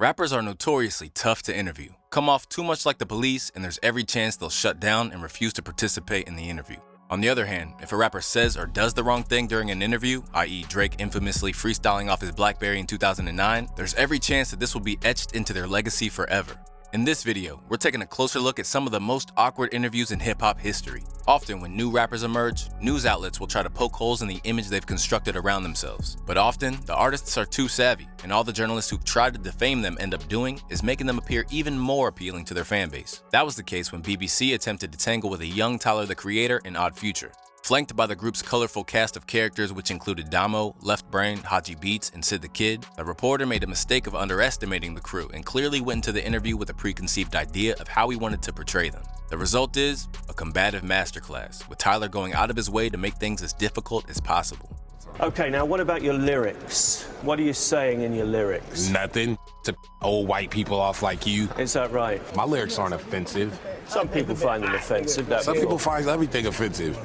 Rappers are notoriously tough to interview, come off too much like the police, and there's every chance they'll shut down and refuse to participate in the interview. On the other hand, if a rapper says or does the wrong thing during an interview, i.e. Drake infamously freestyling off his BlackBerry in 2009, there's every chance that this will be etched into their legacy forever. In this video, we're taking a closer look at some of the most awkward interviews in hip-hop history. Often when new rappers emerge, news outlets will try to poke holes in the image they've constructed around themselves. But often, the artists are too savvy, and all the journalists who've tried to defame them end up doing is making them appear even more appealing to their fanbase. That was the case when BBC attempted to tangle with a young Tyler the Creator in Odd Future. Flanked by the group's colorful cast of characters which included Damo, Left Brain, Haji Beats, and Sid the Kid, the reporter made a mistake of underestimating the crew and clearly went into the interview with a preconceived idea of how he wanted to portray them. The result is a combative masterclass, with Tyler going out of his way to make things as difficult as possible. Okay, now what about your lyrics? What are you saying in your lyrics? Nothing to old white people off like you. Is that right? My lyrics aren't offensive. Some people find them offensive. Some people find everything offensive.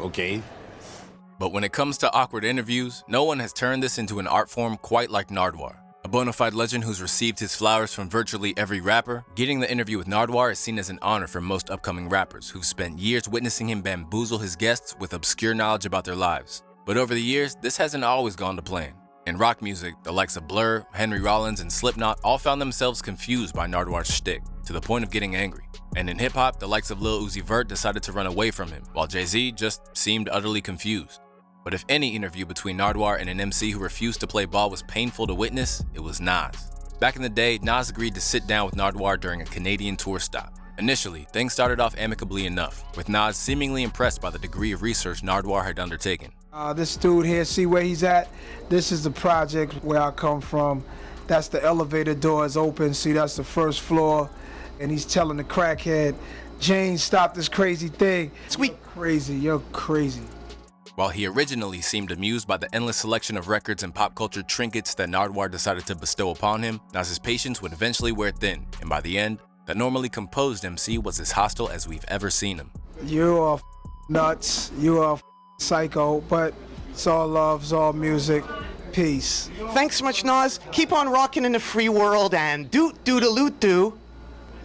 Okay. But when it comes to awkward interviews, no one has turned this into an art form quite like Nardwuar. A bona fide legend who's received his flowers from virtually every rapper, getting the interview with Nardwuar is seen as an honor for most upcoming rappers who've spent years witnessing him bamboozle his guests with obscure knowledge about their lives. But over the years, this hasn't always gone to plan. In rock music, the likes of Blur, Henry Rollins, and Slipknot all found themselves confused by Nardwuar's shtick, to the point of getting angry. And in hip-hop, the likes of Lil Uzi Vert decided to run away from him, while Jay-Z just seemed utterly confused. But if any interview between Nardwuar and an MC who refused to play ball was painful to witness, it was Nas. Back in the day, Nas agreed to sit down with Nardwuar during a Canadian tour stop. Initially, things started off amicably enough, with Nas seemingly impressed by the degree of research Nardwuar had undertaken. This dude here, see where he's at? This is the project where I come from. That's the elevator doors open. See, that's the first floor. And he's telling the crackhead, Jane, stop this crazy thing. Sweet. You're crazy. While he originally seemed amused by the endless selection of records and pop culture trinkets that Nardwuar decided to bestow upon him, Nas's patience would eventually wear thin, and by the end, that normally composed MC was as hostile as we've ever seen him. You are nuts, you are psycho, but it's all love, it's all music. Peace. Thanks so much, Nas. Keep on rocking in the free world and doot-doot-a-loot-doo.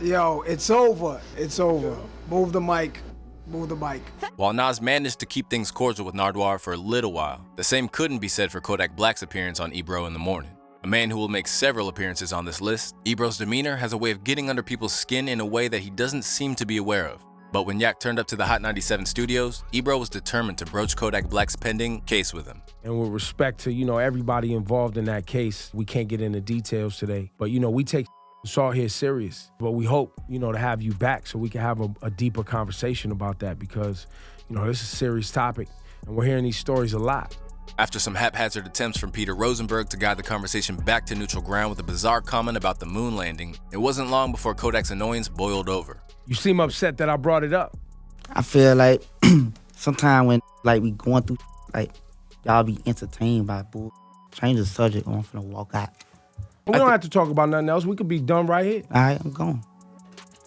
Yo, it's over. It's over. Move the mic. Move the mic. While Nas managed to keep things cordial with Nardwuar for a little while, the same couldn't be said for Kodak Black's appearance on Ebro in the Morning. A man who will make several appearances on this list, Ebro's demeanor has a way of getting under people's skin in a way that he doesn't seem to be aware of. But when Yak turned up to the Hot 97 studios, Ebro was determined to broach Kodak Black's pending case with him. And with respect to, everybody involved in that case, we can't get into details today. But, we take assault here serious. But we hope, to have you back so we can have a deeper conversation about that because, this is a serious topic and we're hearing these stories a lot. After some haphazard attempts from Peter Rosenberg to guide the conversation back to neutral ground with a bizarre comment about the moon landing, it wasn't long before Kodak's annoyance boiled over. You seem upset that I brought it up. I feel like sometimes when we going through y'all be entertained by bull. Change the subject or I'm finna walk out. We don't have to talk about nothing else. We could be done right here. All right, I'm going.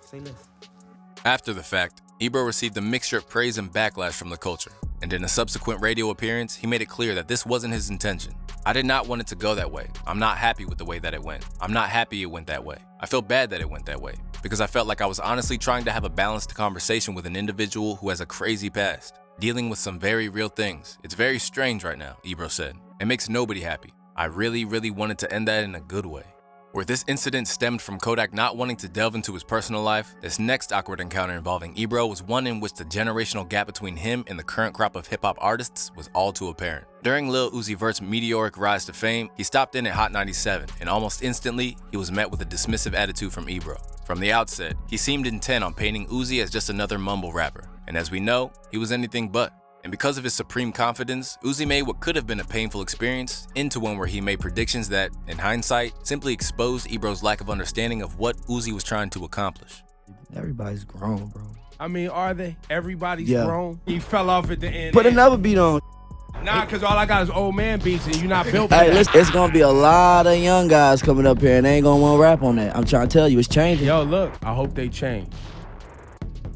Say less. After the fact, Ebro received a mixture of praise and backlash from the culture, and in a subsequent radio appearance, he made it clear that this wasn't his intention. I did not want it to go that way. I'm not happy with the way that it went. I'm not happy it went that way. I feel bad that it went that way, because I felt like I was honestly trying to have a balanced conversation with an individual who has a crazy past, dealing with some very real things. It's very strange right now, Ebro said. It makes nobody happy. I really, really wanted to end that in a good way. Where this incident stemmed from Kodak not wanting to delve into his personal life, this next awkward encounter involving Ebro was one in which the generational gap between him and the current crop of hip-hop artists was all too apparent. During Lil Uzi Vert's meteoric rise to fame, he stopped in at Hot 97, and almost instantly, he was met with a dismissive attitude from Ebro. From the outset, he seemed intent on painting Uzi as just another mumble rapper, and as we know, he was anything but. And because of his supreme confidence, Uzi made what could have been a painful experience into one where he made predictions that, in hindsight, simply exposed Ebro's lack of understanding of what Uzi was trying to accomplish. Everybody's grown, bro. I mean, are they? Everybody's grown? He fell off at the end. Put another beat on. Nah, because all I got is old man beats and you're not built for Hey, that. listen, it's going to be a lot of young guys coming up here and they ain't going to want to rap on that. I'm trying to tell you, it's changing. Yo, look, I hope they change.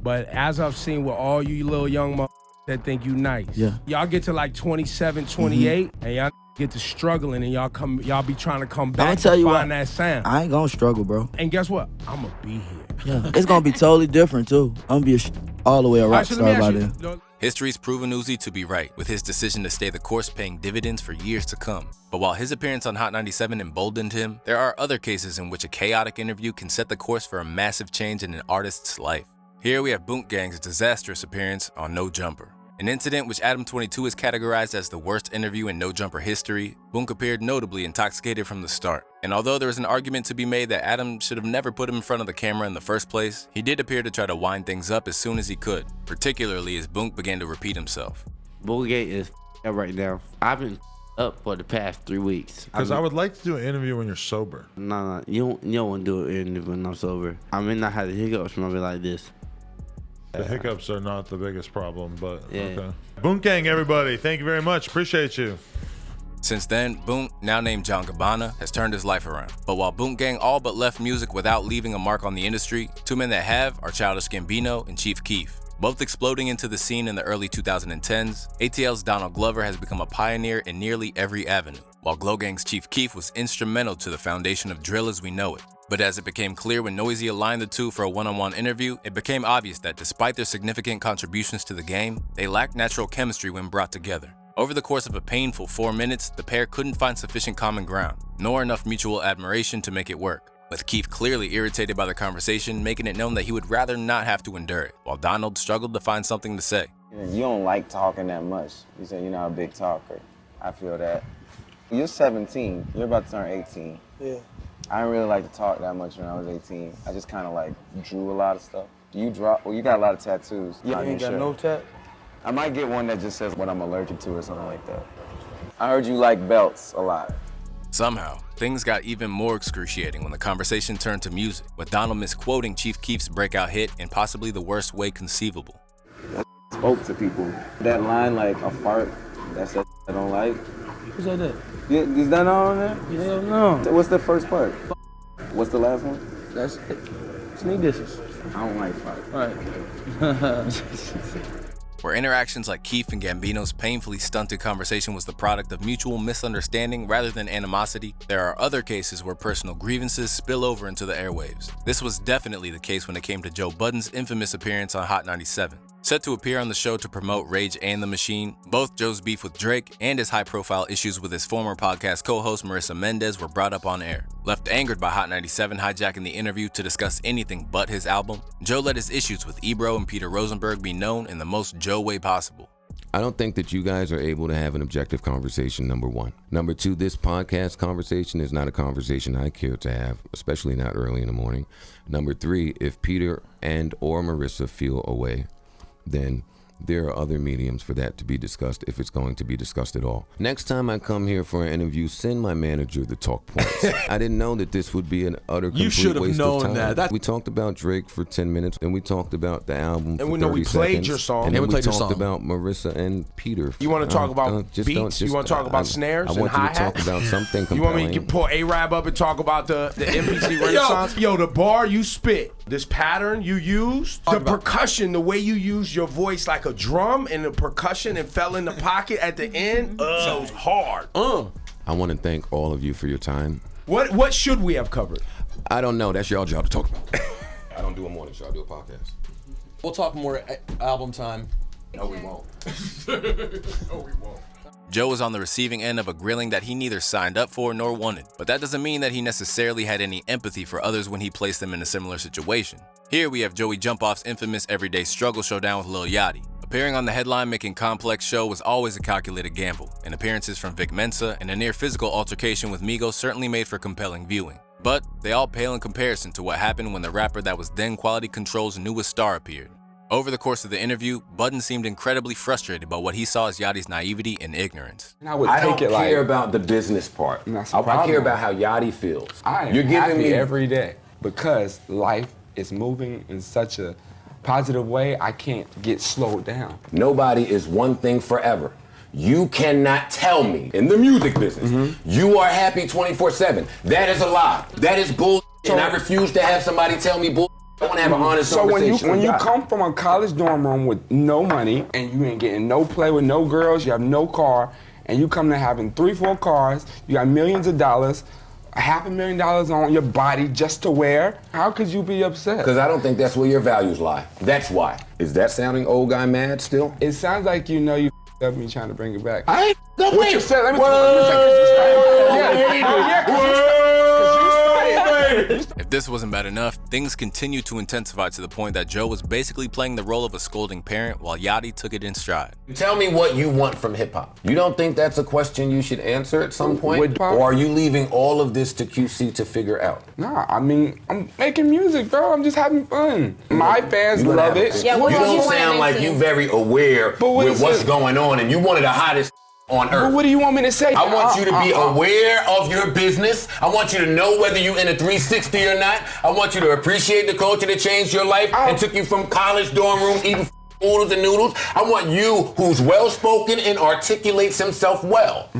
But as I've seen with all you little young that think you nice. Yeah. Y'all get to 27, 28, and y'all get to struggling and y'all be trying to come I'ma back tell and you find what, that sound. I ain't gonna struggle, bro. And guess what? I'ma be here. Yeah, it's gonna be totally different too. I'm gonna be all the way a All rock right, so let me star ask by you, then. History's proven Uzi to be right, with his decision to stay the course paying dividends for years to come. But while his appearance on Hot 97 emboldened him, there are other cases in which a chaotic interview can set the course for a massive change in an artist's life. Here we have Boonk Gang's disastrous appearance on No Jumper. An incident which Adam22 has categorized as the worst interview in No Jumper history. Boonk appeared notably intoxicated from the start. And although there is an argument to be made that Adam should have never put him in front of the camera in the first place, he did appear to try to wind things up as soon as he could, particularly as Boonk began to repeat himself. Bullgate is up right now. I've been up for the past 3 weeks. Because I would like to do an interview when you're sober. No, you don't want to do an interview when I'm sober. I may not have the hiccups from be like this. The hiccups are not the biggest problem, but Yeah. okay. Boonk Gang, everybody. Thank you very much. Appreciate you. Since then, Boonk, now named John Gabbana, has turned his life around. But while Boonk Gang all but left music without leaving a mark on the industry, two men that have are Childish Gambino and Chief Keef. Both exploding into the scene in the early 2010s, ATL's Donald Glover has become a pioneer in nearly every avenue, while Glow Gang's Chief Keef was instrumental to the foundation of drill as we know it. But as it became clear when Noisy aligned the two for a one-on-one interview, it became obvious that despite their significant contributions to the game, they lacked natural chemistry when brought together. Over the course of a painful 4 minutes, the pair couldn't find sufficient common ground, nor enough mutual admiration to make it work, with Keith clearly irritated by the conversation, making it known that he would rather not have to endure it, while Donald struggled to find something to say. You don't like talking that much. You say you're not a big talker. I feel that. You're 17. You're about to turn 18. Yeah. I didn't really like to talk that much when I was 18. I just kind of like drew a lot of stuff. Do you draw? Well, you got a lot of tattoos. Yeah, you ain't got no tat? I might get one that just says what I'm allergic to or something like that. I heard you like belts a lot. Somehow, things got even more excruciating when the conversation turned to music, with Donald misquoting Chief Keef's breakout hit in possibly the worst way conceivable. I spoke to people. That line like a fart, that's that I don't like. Who said that? Yeah, is that all on there? Hell no. What's the first part? What's the last one? That's sneak dishes. I don't like fart. Right. Where interactions like Keef and Gambino's painfully stunted conversation was the product of mutual misunderstanding rather than animosity, there are other cases where personal grievances spill over into the airwaves. This was definitely the case when it came to Joe Budden's infamous appearance on Hot 97. Set to appear on the show to promote Rage and the Machine, both Joe's beef with Drake and his high-profile issues with his former podcast co-host Marissa Mendez were brought up on air. Left angered by Hot 97 hijacking the interview to discuss anything but his album, Joe let his issues with Ebro and Peter Rosenberg be known in the most Joe way possible. I don't think that you guys are able to have an objective conversation, number one. Number two, this podcast conversation is not a conversation I care to have, especially not early in the morning. Number three, if Peter and or Marissa feel a way, then there are other mediums for that to be discussed if it's going to be discussed at all. Next time I come here for an interview, send my manager the talk points. I didn't know that this would be an utter complete waste of time. You should have known that. We talked about Drake for 10 minutes, and we talked about the album for 30 seconds. And we played your song. And then we talked about Marissa and Peter. You want to talk about beats? You want to talk about snares and hi-hats? I want you to talk about something compelling. You want me to pull A-Rab up and talk about the MPC Renaissance? Yo, the bar you spit, this pattern you used, the percussion, the way you used your voice like a drum and the percussion and fell in the pocket at the end, so it was hard. I want to thank all of you for your time. What should we have covered? I don't know. That's y'all job to talk about. I don't do a morning show. I do a podcast. We'll talk more album time. No, we won't. No, we won't. Joe was on the receiving end of a grilling that he neither signed up for nor wanted, but that doesn't mean that he necessarily had any empathy for others when he placed them in a similar situation. Here we have Joey Jump-Off's infamous Everyday Struggle showdown with Lil Yachty. Appearing on the headline-making Complex show was always a calculated gamble, and appearances from Vic Mensa and a near-physical altercation with Migos certainly made for compelling viewing. But they all pale in comparison to what happened when the rapper that was then Quality Control's newest star appeared. Over the course of the interview, Budden seemed incredibly frustrated by what he saw as Yachty's naivety and ignorance. I don't care about the business part. I care about how Yachty feels. You're giving me every day because life is moving in such a positive way. I can't get slowed down. Nobody is one thing forever. You cannot tell me in the music business you are happy 24/7. That is a lie. That is bull. And I refuse to have somebody tell me bull. I want to have an honest conversation. So when you come from a college dorm room with no money and you ain't getting no play with no girls, you have no car, and you come to having 3-4 cars, you got millions of dollars, $500,000 on your body just to wear, how could you be upset? Because I don't think that's where your values lie. That's why. Is that sounding old guy mad still? It sounds like you know you up me trying to bring it back. I ain't what you said, let me If this wasn't bad enough, things continued to intensify to the point that Joe was basically playing the role of a scolding parent while Yachty took it in stride. Tell me what you want from hip-hop. You don't think that's a question you should answer at some point? Or are you leaving all of this to QC to figure out? Nah, I mean, I'm making music, bro. I'm just having fun. My fans love it. Yeah, you don't sound like you very aware with what's going on, and you one of the hottest on earth. But what do you want me to say? I want you to be aware of your business. I want you to know whether you're in a 360 or not. I want you to appreciate the culture that changed your life and took you from college dorm room eating oodles and noodles. I want you who's well-spoken and articulates himself well.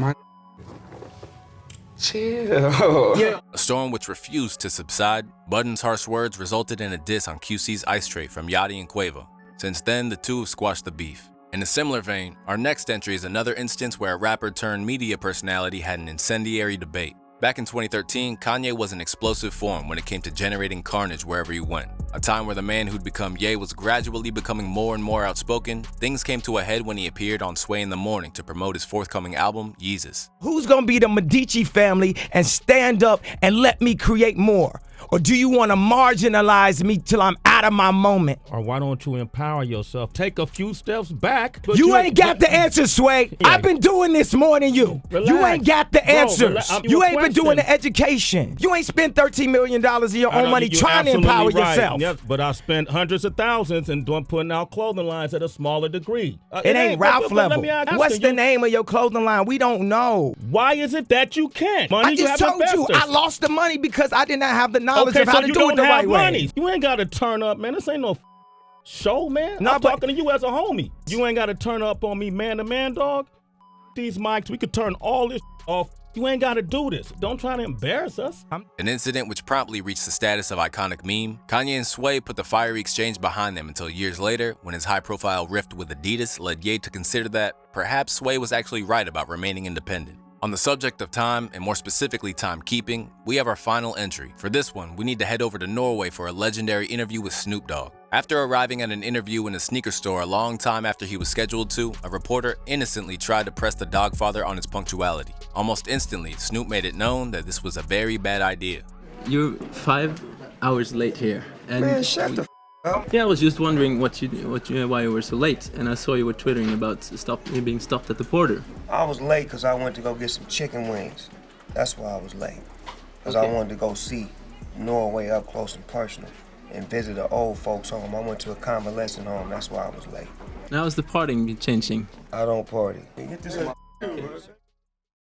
Chill. Yeah. A storm which refused to subside, Budden's harsh words resulted in a diss on QC's Ice Tray from Yachty and Quavo. Since then, the two have squashed the beef. In a similar vein, our next entry is another instance where a rapper turned media personality had an incendiary debate. Back in 2013, Kanye was in explosive form when it came to generating carnage wherever he went. A time where the man who'd become Ye was gradually becoming more and more outspoken, things came to a head when he appeared on Sway in the Morning to promote his forthcoming album, Yeezus. Who's gonna be the Medici family and stand up and let me create more? Or do you want to marginalize me till I'm out of my moment? Or why don't you empower yourself? Take a few steps back. You ain't got the answer, Sway. Yeah. I've been doing this more than you. Relax. You ain't got the answers. You ain't been doing the the education. You ain't spent $13 million of your own money trying to empower yourself. Yes, but I spent hundreds of thousands and putting out clothing lines at a smaller degree. It ain't Ralph level. What's the name of your clothing line? We don't know. Why is it that you can't? Money, I just told you, I lost the money because I did not have the knowledge of how to do it the right way. You ain't got to turn up, man. This ain't no show, man. No, I'm talking to you as a homie. You ain't got to turn up on me man to man, dog. These mics, we could turn all this off. You ain't got to do this. Don't try to embarrass us. An incident which promptly reached the status of iconic meme, Kanye and Sway put the fiery exchange behind them until years later, when his high-profile rift with Adidas led Ye to consider that perhaps Sway was actually right about remaining independent. On the subject of time, and more specifically timekeeping, we have our final entry. For this one, we need to head over to Norway for a legendary interview with Snoop Dogg. After arriving at an interview in a sneaker store a long time after he was scheduled to, a reporter innocently tried to press the Dogfather on his punctuality. Almost instantly, Snoop made it known that this was a very bad idea. You're 5 hours late here. And man, shut the f*** up. Yeah, I was just wondering why you were so late, and I saw you were twittering about you being stopped at the border. I was late because I went to go get some chicken wings. That's why I was late. Because I wanted to go see Norway up close and personal and visit an old folks home. I went to a convalescent home. That's why I was late. Now is the partying changing? I don't party. Get this